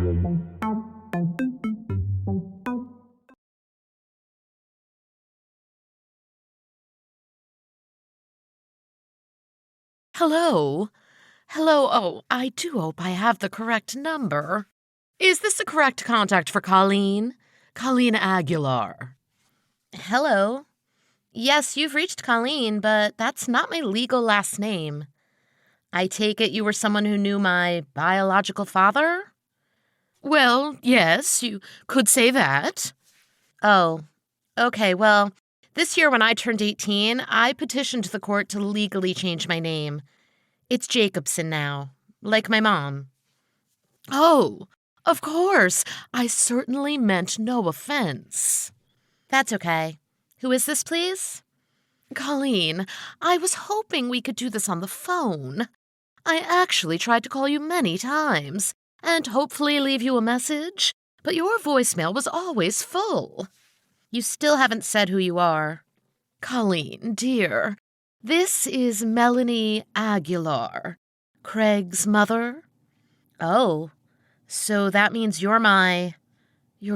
Hello? Hello? Oh, I do hope I have the correct number. Is this the correct contact for Colleen? Colleen Aguilar. Hello? Yes, you've reached Colleen, but that's not my legal last name. I take it you were someone who knew my biological father? Well, yes, you could say that. Oh, okay, well, this year when I turned 18, I petitioned the court to legally change my name. It's Jacobson now, like my mom. Oh, of course. I certainly meant no offense. That's okay. Who is this, please? Colleen, I was hoping we could do this on the phone. I actually tried to call you many times and hopefully leave you a message, but your voicemail was always full. You still haven't said who you are. Colleen, dear, this is Melanie Aguilar, Craig's mother. Oh, so that means your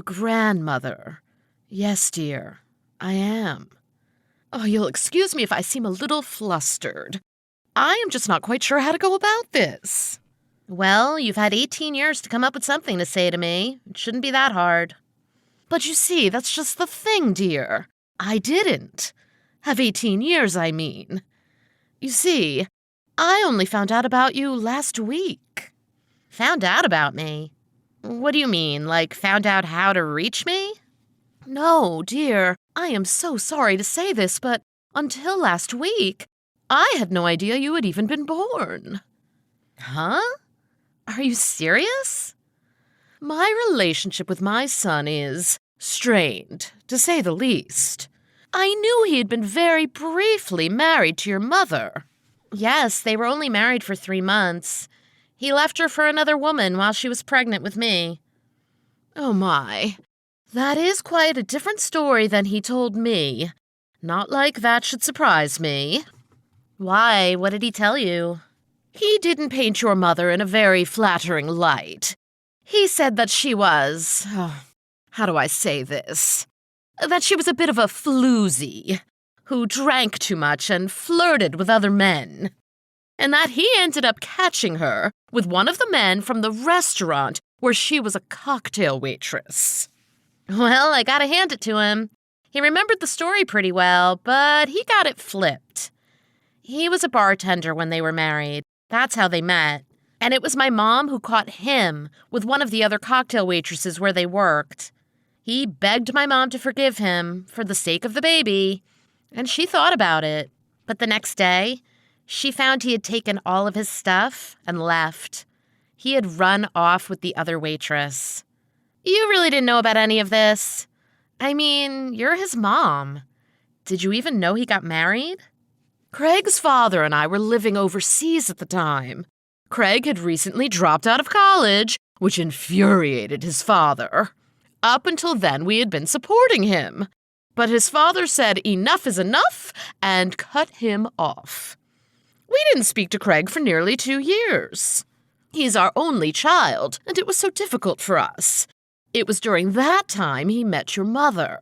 grandmother. Yes, dear, I am. Oh, you'll excuse me if I seem a little flustered. I am just not quite sure how to go about this. Well, you've had 18 years to come up with something to say to me. It shouldn't be that hard. But you see, that's just the thing, dear. I didn't. Have 18 years, I mean. You see, I only found out about you last week. Found out about me? What do you mean, like found out how to reach me? No, dear, I am so sorry to say this, but until last week, I had no idea you had even been born. Huh? Are you serious? My relationship with my son is strained, to say the least. I knew he had been very briefly married to your mother. Yes, they were only married for 3 months. He left her for another woman while she was pregnant with me. Oh my, that is quite a different story than he told me. Not like that should surprise me. Why? What did he tell you? He didn't paint your mother in a very flattering light. He said that she was, how do I say this? That she was a bit of a floozy, who drank too much and flirted with other men. And that he ended up catching her with one of the men from the restaurant where she was a cocktail waitress. Well, I gotta hand it to him. He remembered the story pretty well, but he got it flipped. He was a bartender when they were married. That's how they met. And it was my mom who caught him with one of the other cocktail waitresses where they worked. He begged my mom to forgive him for the sake of the baby, and she thought about it. But the next day, she found he had taken all of his stuff and left. He had run off with the other waitress. You really didn't know about any of this? I mean, you're his mom. Did you even know he got married? Craig's father and I were living overseas at the time. Craig had recently dropped out of college, which infuriated his father. Up until then, we had been supporting him. But his father said enough is enough and cut him off. We didn't speak to Craig for nearly 2 years. He's our only child, and it was so difficult for us. It was during that time he met your mother.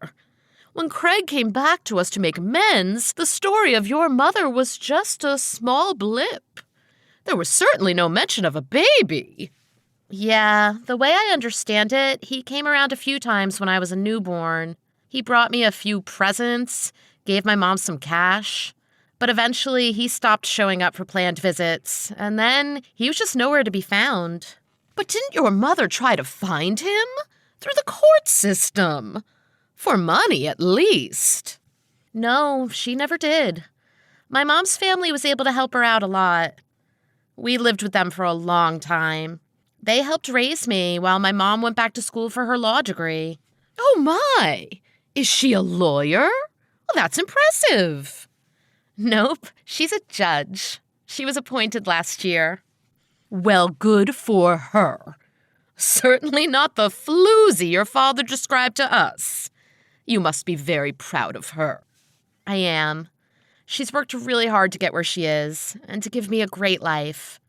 When Craig came back to us to make amends, the story of your mother was just a small blip. There was certainly no mention of a baby. Yeah, the way I understand it, he came around a few times when I was a newborn. He brought me a few presents, gave my mom some cash. But eventually he stopped showing up for planned visits, and then he was just nowhere to be found. But didn't your mother try to find him? Through the court system. For money, at least. No, she never did. My mom's family was able to help her out a lot. We lived with them for a long time. They helped raise me while my mom went back to school for her law degree. Oh my! Is she a lawyer? Well, that's impressive. Nope, she's a judge. She was appointed last year. Well, good for her. Certainly not the floozy your father described to us. You must be very proud of her. I am. She's worked really hard to get where she is, and to give me a great life.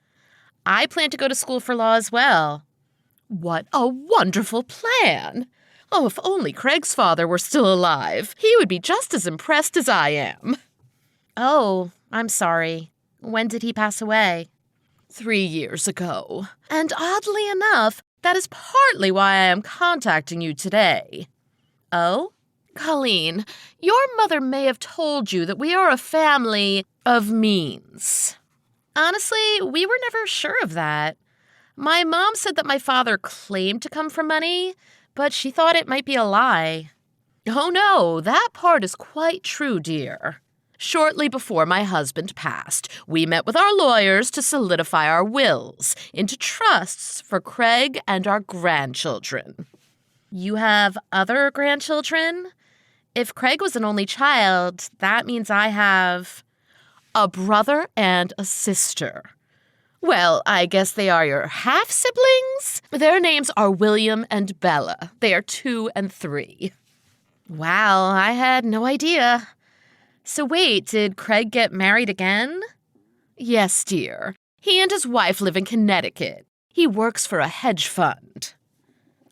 I plan to go to school for law as well. What a wonderful plan! Oh, if only Craig's father were still alive. He would be just as impressed as I am. Oh, I'm sorry. When did he pass away? 3 years ago. And oddly enough, that is partly why I am contacting you today. Oh? Colleen, your mother may have told you that we are a family of means. Honestly, we were never sure of that. My mom said that my father claimed to come from money, but she thought it might be a lie. Oh no, that part is quite true, dear. Shortly before my husband passed, we met with our lawyers to solidify our wills into trusts for Craig and our grandchildren. You have other grandchildren? If Craig was an only child, that means I have a brother and a sister. Well, I guess they are your half-siblings? Their names are William and Bella. They are 2 and 3. Wow, I had no idea. So wait, did Craig get married again? Yes, dear. He and his wife live in Connecticut. He works for a hedge fund.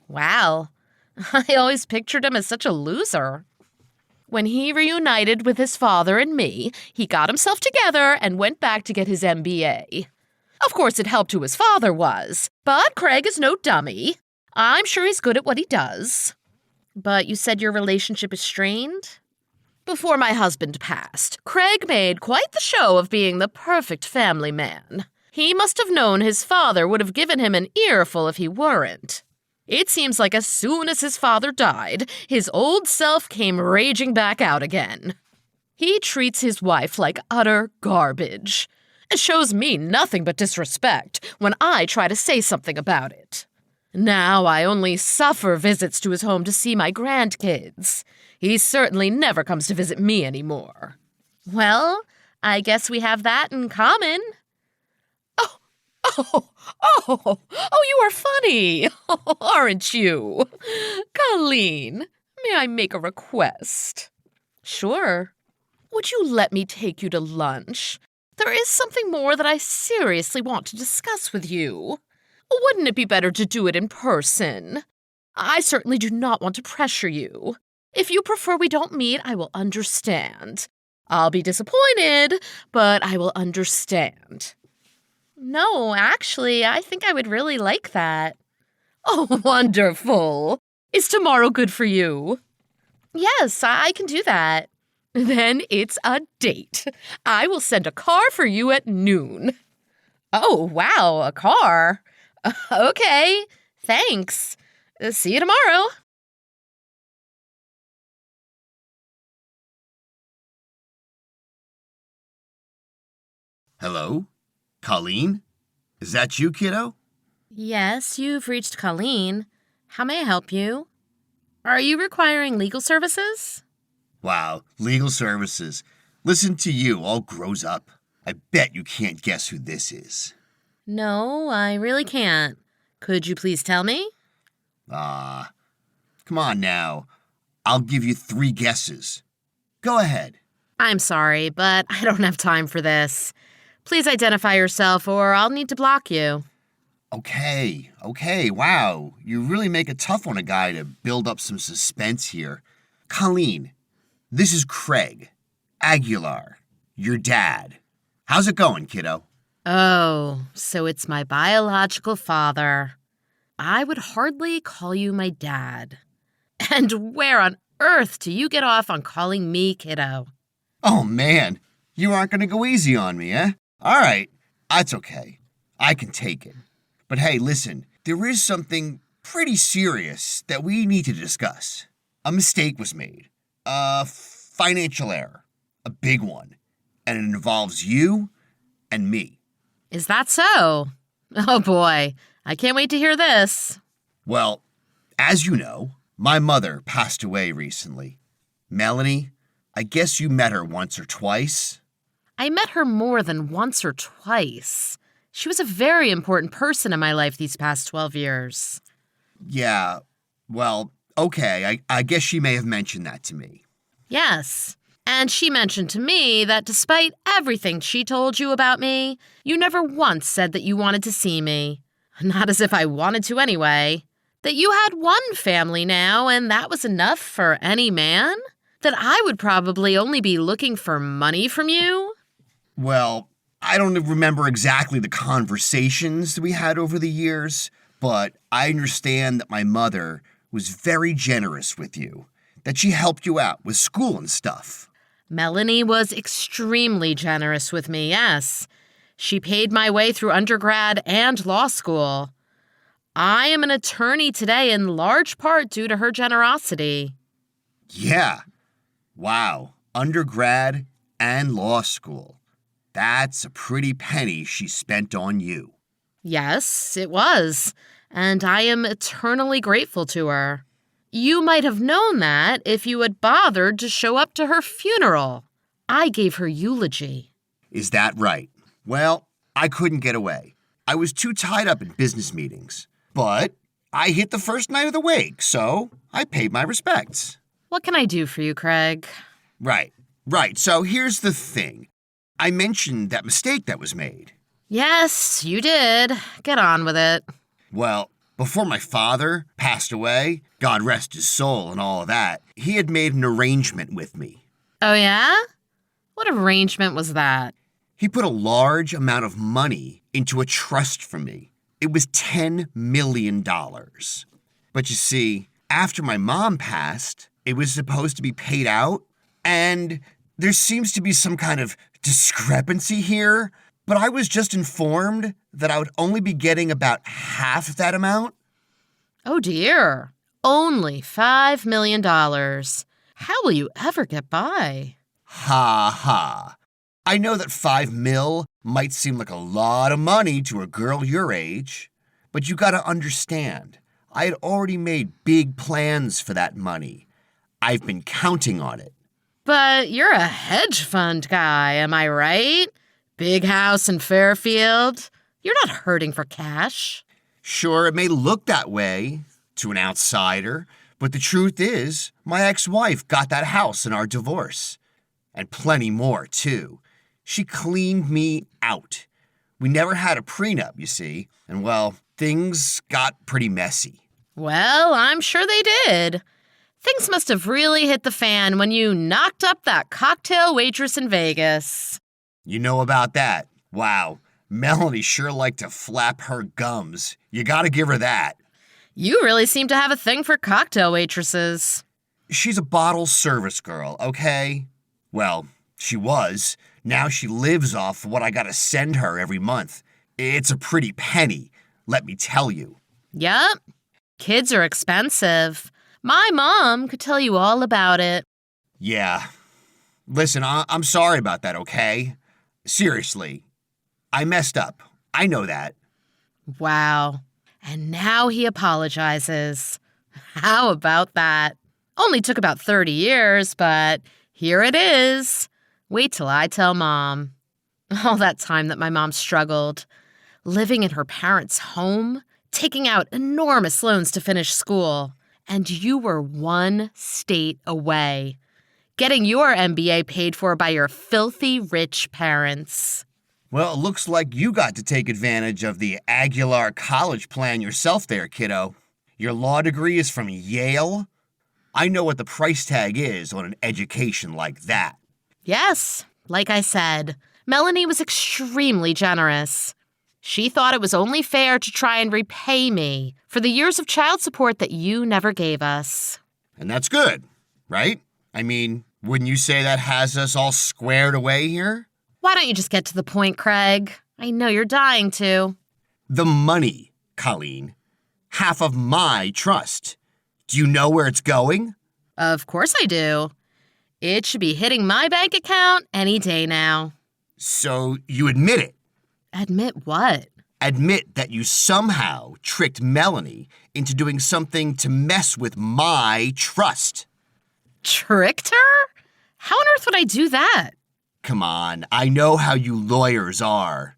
Wow, I always pictured him as such a loser. When he reunited with his father and me, he got himself together and went back to get his MBA. Of course, it helped who his father was, but Craig is no dummy. I'm sure he's good at what he does. But you said your relationship is strained? Before my husband passed, Craig made quite the show of being the perfect family man. He must have known his father would have given him an earful if he weren't. It seems like as soon as his father died, his old self came raging back out again. He treats his wife like utter garbage. It shows me nothing but disrespect when I try to say something about it. Now I only suffer visits to his home to see my grandkids. He certainly never comes to visit me anymore. Well, I guess we have that in common. Oh, you are funny, aren't you? Colleen, may I make a request? Sure. Would you let me take you to lunch? There is something more that I seriously want to discuss with you. Wouldn't it be better to do it in person? I certainly do not want to pressure you. If you prefer we don't meet, I will understand. I'll be disappointed, but I will understand. No, actually, I think I would really like that. Oh, wonderful. Is tomorrow good for you? Yes, I can do that. Then it's a date. I will send a car for you at noon. Oh, wow, a car. Okay, thanks. See you tomorrow. Hello? Colleen? Is that you, kiddo? Yes, you've reached Colleen. How may I help you? Are you requiring legal services? Wow, legal services. Listen to you, all grows up. I bet you can't guess who this is. No, I really can't. Could you please tell me? Come on now. I'll give you 3 guesses. Go ahead. I'm sorry, but I don't have time for this. Please identify yourself or I'll need to block you. Okay, wow. You really make it tough on a guy to build up some suspense here. Colleen, this is Craig Aguilar, your dad. How's it going, kiddo? Oh, so it's my biological father. I would hardly call you my dad. And where on earth do you get off on calling me kiddo? Oh, man. You aren't going to go easy on me, eh? All right. That's okay. I can take it. But hey, listen. There is something pretty serious that we need to discuss. A mistake was made. A financial error. A big one. And it involves you and me. Is that so? Oh boy, I can't wait to hear this. Well, as you know, my mother passed away recently. Melanie, I guess you met her once or twice. I met her more than once or twice. She was a very important person in my life these past 12 years. Yeah, well, okay, I guess she may have mentioned that to me. Yes, and she mentioned to me that despite everything she told you about me, you never once said that you wanted to see me. Not as if I wanted to anyway. That you had one family now, and that was enough for any man? That I would probably only be looking for money from you? Well, I don't remember exactly the conversations that we had over the years, but I understand that my mother was very generous with you, that she helped you out with school and stuff. Melanie was extremely generous with me, yes. She paid my way through undergrad and law school. I am an attorney today in large part due to her generosity. Yeah. Wow. Undergrad and law school. That's a pretty penny she spent on you. Yes, it was, and I am eternally grateful to her. You might have known that if you had bothered to show up to her funeral. I gave her eulogy. Is that right? Well, I couldn't get away. I was too tied up in business meetings. But I hit the first night of the wake, so I paid my respects. What can I do for you, Craig? Right. So here's the thing. I mentioned that mistake that was made. Yes, you did. Get on with it. Well, before my father passed away, God rest his soul and all of that, he had made an arrangement with me. Oh, yeah? What arrangement was that? He put a large amount of money into a trust for me. It was $10 million. But you see, after my mom passed, it was supposed to be paid out, and there seems to be some kind of discrepancy here, but I was just informed that I would only be getting about half of that amount. Oh, dear. Only $5 million. How will you ever get by? Ha ha. I know that $5 million might seem like a lot of money to a girl your age, but you gotta understand, I had already made big plans for that money. I've been counting on it. But you're a hedge fund guy, am I right? Big house in Fairfield. You're not hurting for cash. Sure, it may look that way to an outsider, but the truth is, my ex-wife got that house in our divorce. And plenty more, too. She cleaned me out. We never had a prenup, you see, and well, things got pretty messy. Well, I'm sure they did. Things must have really hit the fan when you knocked up that cocktail waitress in Vegas. You know about that? Wow, Melanie sure liked to flap her gums. You gotta give her that. You really seem to have a thing for cocktail waitresses. She's a bottle service girl, okay? Well, she was. Now she lives off what I gotta send her every month. It's a pretty penny, let me tell you. Yup. Kids are expensive. My mom could tell you all about it. Yeah. Listen, I'm sorry about that, okay? Seriously. I messed up. I know that. Wow. And now he apologizes. How about that? Only took about 30 years, but here it is. Wait till I tell Mom. All that time that my mom struggled, living in her parents' home, taking out enormous loans to finish school, and you were one state away, getting your MBA paid for by your filthy rich parents. Well, it looks like you got to take advantage of the Aguilar College plan yourself there, kiddo. Your law degree is from Yale. I know what the price tag is on an education like that. Yes, like I said, Melanie was extremely generous. She thought it was only fair to try and repay me for the years of child support that you never gave us. And that's good, right? I mean, wouldn't you say that has us all squared away here? Why don't you just get to the point, Craig? I know you're dying to. The money, Colleen. Half of my trust. Do you know where it's going? Of course I do. It should be hitting my bank account any day now. So you admit it? Admit what? Admit that you somehow tricked Melanie into doing something to mess with my trust. Tricked her? How on earth would I do that? Come on, I know how you lawyers are.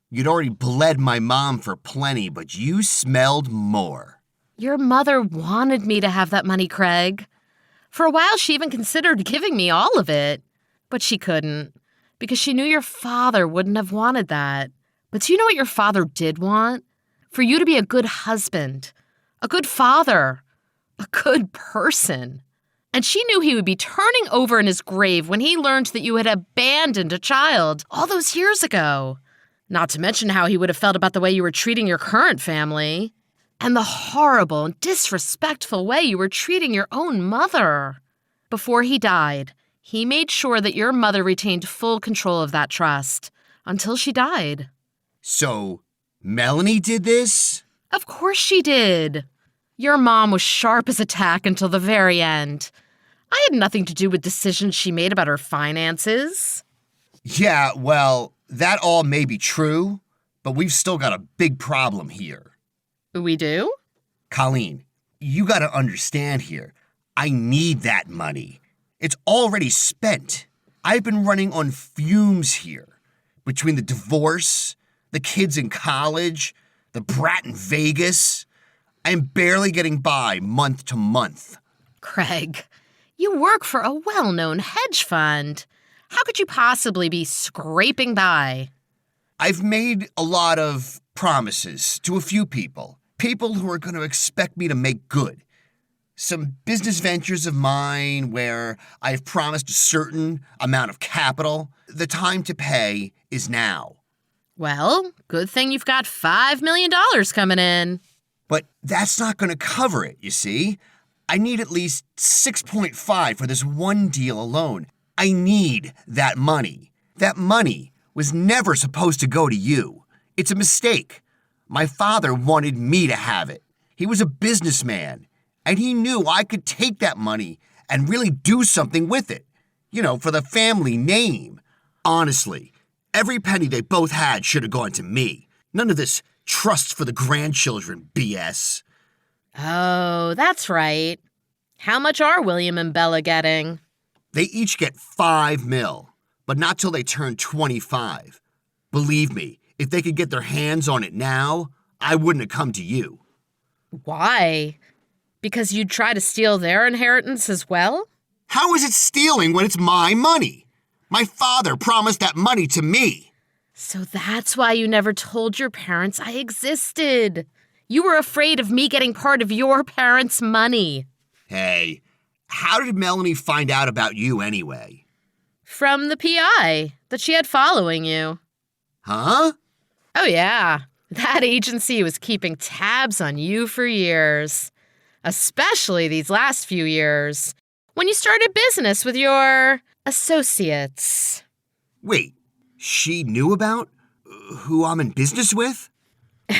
You'd already bled my mom for plenty, but you smelled more. Your mother wanted me to have that money, Craig. For a while, she even considered giving me all of it. But she couldn't, because she knew your father wouldn't have wanted that. But do you know what your father did want? for you to be a good husband, a good father, a good person. And she knew he would be turning over in his grave when he learned that you had abandoned a child all those years ago. Not to mention how he would have felt about the way you were treating your current family. And the horrible and disrespectful way you were treating your own mother. Before he died, he made sure that your mother retained full control of that trust until she died. So, Melanie did this? Of course she did. Your mom was sharp as a tack until the very end. I had nothing to do with decisions she made about her finances. Yeah, well, that all may be true, but we've still got a big problem here. We do? Colleen, you gotta understand here. I need that money. It's already spent. I've been running on fumes here. Between the divorce, the kids in college, the brat in Vegas, I'm barely getting by month to month. Craig, you work for a well-known hedge fund. How could you possibly be scraping by? I've made a lot of promises to a few people who are going to expect me to make good. Some business ventures of mine where I've promised a certain amount of capital. The time to pay is now. Well, good thing you've got $5 million coming in. But that's not going to cover it, you see. I need at least 6.5 for this one deal alone. I need that money. That money was never supposed to go to you. It's a mistake. My father wanted me to have it. He was a businessman, and he knew I could take that money and really do something with it. You know, for the family name. Honestly, every penny they both had should have gone to me. None of this trusts for the grandchildren BS. Oh, that's right. How much are William and Bella getting? They each get $5 million, but not till they turn 25. Believe me, if they could get their hands on it now, I wouldn't have come to you. Why? Because you'd try to steal their inheritance as well? How is it stealing when it's my money? My father promised that money to me. So that's why you never told your parents I existed. You were afraid of me getting part of your parents' money. Hey, how did Melanie find out about you anyway? From the PI that she had following you. Huh? Oh yeah, that agency was keeping tabs on you for years. Especially these last few years, when you started business with your associates. Wait, she knew about who I'm in business with?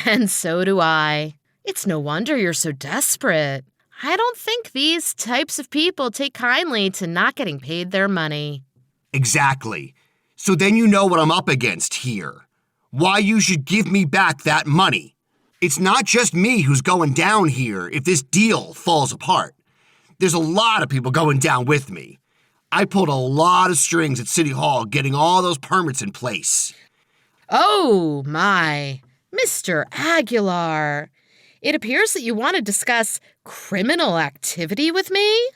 And so do I. It's no wonder you're so desperate. I don't think these types of people take kindly to not getting paid their money. Exactly. So then you know what I'm up against here. Why you should give me back that money. It's not just me who's going down here if this deal falls apart. There's a lot of people going down with me. I pulled a lot of strings at City Hall getting all those permits in place. Oh, my. Mr. Aguilar. It appears that you want to discuss criminal activity with me?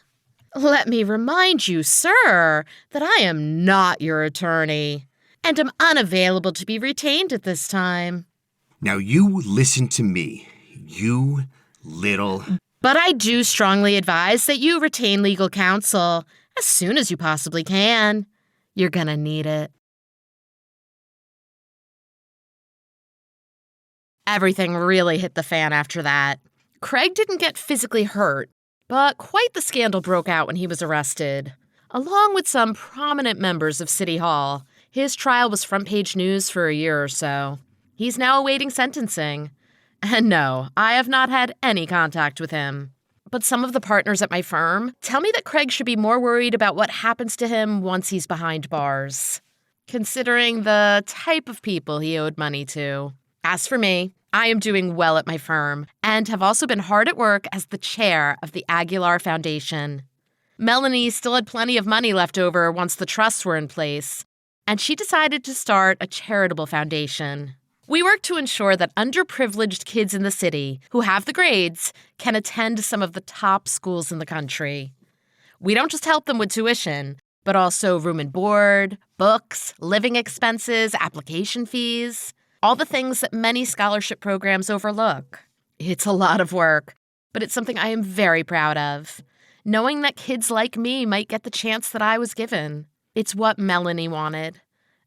Let me remind you, sir, that I am not your attorney and am unavailable to be retained at this time. Now you listen to me, you little... But I do strongly advise that you retain legal counsel as soon as you possibly can. You're gonna need it. Everything really hit the fan after that. Craig didn't get physically hurt, but quite the scandal broke out when he was arrested. Along with some prominent members of City Hall, his trial was front-page news for a year or so. He's now awaiting sentencing. And no, I have not had any contact with him. But some of the partners at my firm tell me that Craig should be more worried about what happens to him once he's behind bars, considering the type of people he owed money to. As for me, I am doing well at my firm and have also been hard at work as the chair of the Aguilar Foundation. Melanie still had plenty of money left over once the trusts were in place, and she decided to start a charitable foundation. We work to ensure that underprivileged kids in the city who have the grades can attend some of the top schools in the country. We don't just help them with tuition, but also room and board, books, living expenses, application fees. All the things that many scholarship programs overlook. It's a lot of work, but it's something I am very proud of. Knowing that kids like me might get the chance that I was given. It's what Melanie wanted.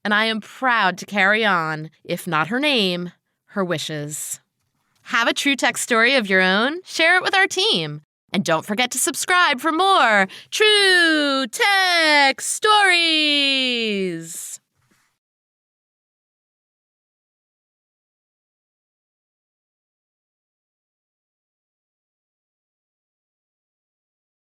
And I am proud to carry on, if not her name, her wishes. Have a true tech story of your own? Share it with our team. And don't forget to subscribe for more True Tech Stories!